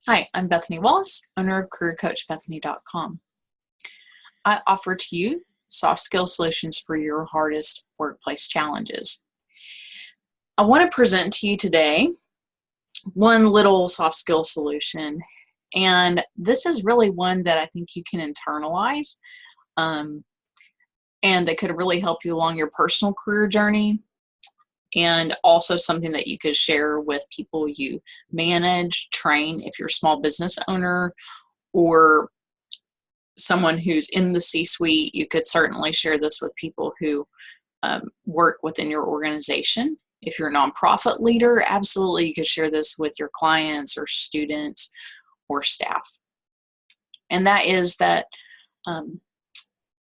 Hi, I'm Bethany Wallace, owner of CareerCoachBethany.com. I offer to you soft skill solutions for your hardest workplace challenges. I want to present to you today one little soft skill solution, and this is really one that I think you can internalize and that could really help you along your personal career journey, and also something that you could share with people you manage, train if you're a small business owner, or someone who's in the C-suite. You could certainly share this with people who work within your organization. If you're a nonprofit leader, absolutely you could share this with your clients or students or staff. And that is that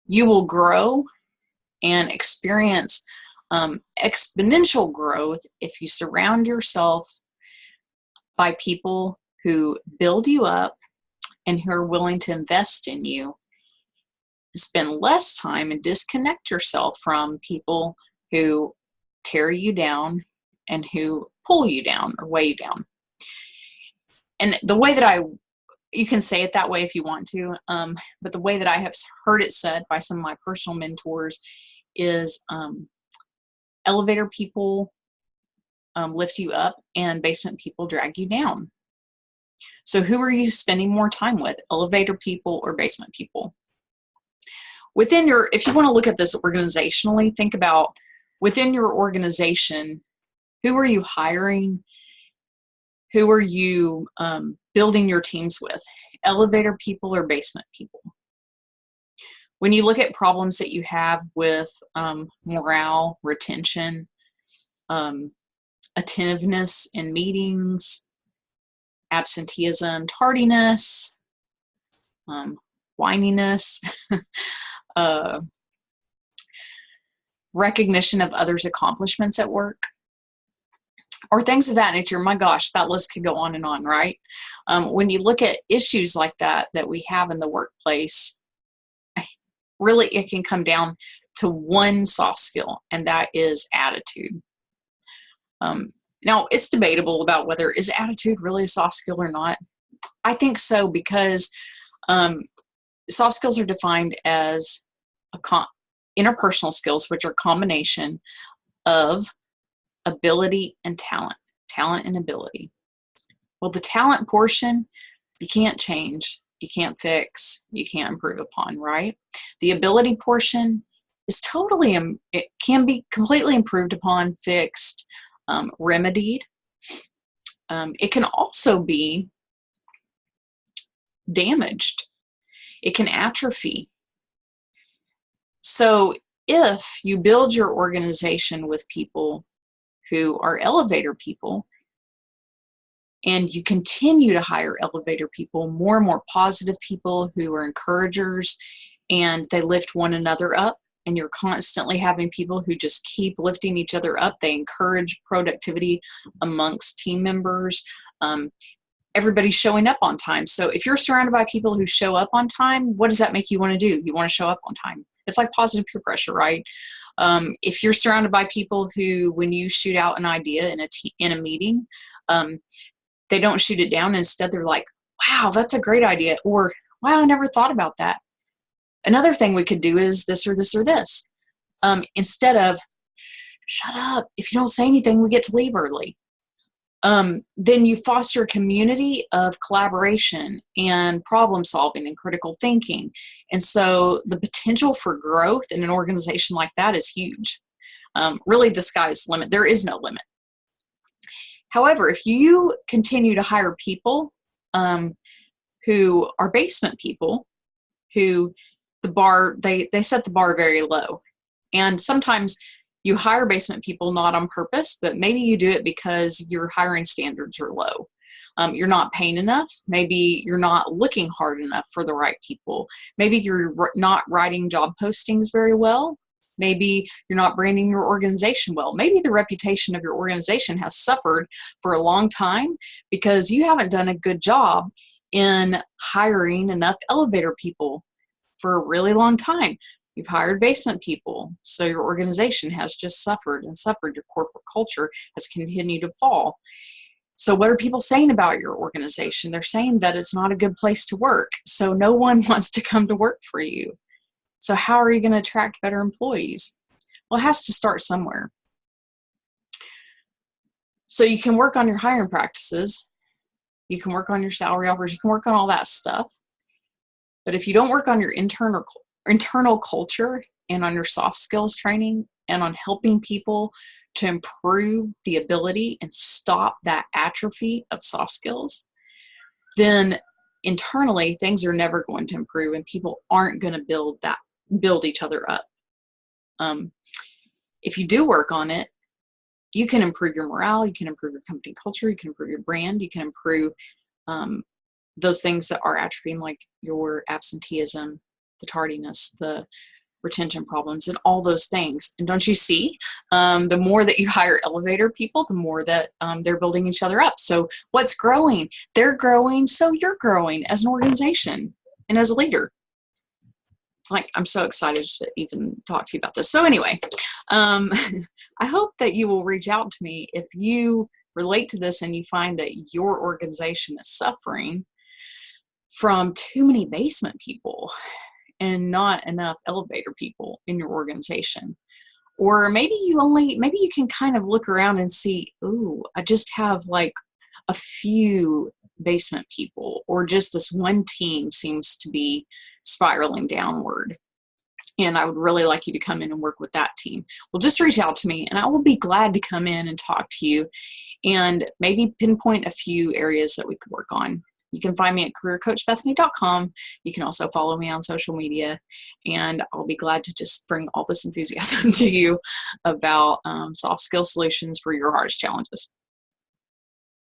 you will grow and experience exponential growth if you surround yourself by people who build you up and who are willing to invest in you. Spend less time and disconnect yourself from people who tear you down and who pull you down or weigh you down. And the way that you can say it that way if you want to, but the way that I have heard it said by some of my personal mentors is elevator people lift you up and basement people drag you down. So who are you spending more time with, elevator people or basement people? If you want to look at this organizationally, think about within your organization, who are you hiring? Who are you building your teams with, elevator people or basement people? When you look at problems that you have with morale, retention, attentiveness in meetings, absenteeism, tardiness, whininess, recognition of others' accomplishments at work, or things of that nature. My gosh, that list could go on and on, right? When you look at issues like that we have in the workplace, really it can come down to one soft skill, and that is attitude. Now, it's debatable about whether is attitude really a soft skill or not. I think so, because soft skills are defined as interpersonal skills, which are a combination of ability and talent and ability. Well, the talent portion, you can't change, you can't fix, you can't improve upon, right? The ability portion is it can be completely improved upon, fixed, remedied. It can also be damaged. It can atrophy. So if you build your organization with people who are elevator people, and you continue to hire elevator people, more and more positive people who are encouragers, and they lift one another up, and you're constantly having people who just keep lifting each other up. They encourage productivity amongst team members. Everybody's showing up on time. So if you're surrounded by people who show up on time, what does that make you want to do? You want to show up on time. It's like positive peer pressure, right? If you're surrounded by people who, when you shoot out an idea in a meeting, they don't shoot it down. Instead, they're like, wow, that's a great idea. Or, wow, I never thought about that. Another thing we could do is this or this or this. Instead of, shut up, if you don't say anything, we get to leave early. Then you foster a community of collaboration and problem solving and critical thinking. And so the potential for growth in an organization like that is huge. Really, the sky's the limit. There is no limit. However, if you continue to hire people who are basement people, who they set the bar very low, and sometimes you hire basement people not on purpose, but maybe you do it because your hiring standards are low. You're not paying enough. Maybe you're not looking hard enough for the right people. Maybe you're not writing job postings very well. Maybe you're not branding your organization well. Maybe the reputation of your organization has suffered for a long time because you haven't done a good job in hiring enough elevator people for a really long time. You've hired basement people, so your organization has just suffered and suffered. Your corporate culture has continued to fall. So what are people saying about your organization? They're saying that it's not a good place to work. So no one wants to come to work for you. So how are you going to attract better employees? Well, it has to start somewhere. So you can work on your hiring practices. You can work on your salary offers. You can work on all that stuff. But if you don't work on your internal culture and on your soft skills training and on helping people to improve the ability and stop that atrophy of soft skills, then internally things are never going to improve and people aren't going to build each other up. If you do work on it, you can improve your morale, you can improve your company culture, you can improve your brand, you can improve those things that are atrophying, like your absenteeism, the tardiness, the retention problems, and all those things. And don't you see, the more that you hire elevator people, the more that they're building each other up. So what's growing? They're growing, so you're growing as an organization and as a leader. Like, I'm so excited to even talk to you about this. So anyway, I hope that you will reach out to me if you relate to this and you find that your organization is suffering from too many basement people and not enough elevator people in your organization. Or maybe you can kind of look around and see, ooh, I just have like a few basement people, or just this one team seems to be spiraling downward. And I would really like you to come in and work with that team. Well, just reach out to me and I will be glad to come in and talk to you and maybe pinpoint a few areas that we could work on. You can find me at careercoachbethany.com. You can also follow me on social media, and I'll be glad to just bring all this enthusiasm to you about soft skill solutions for your hardest challenges.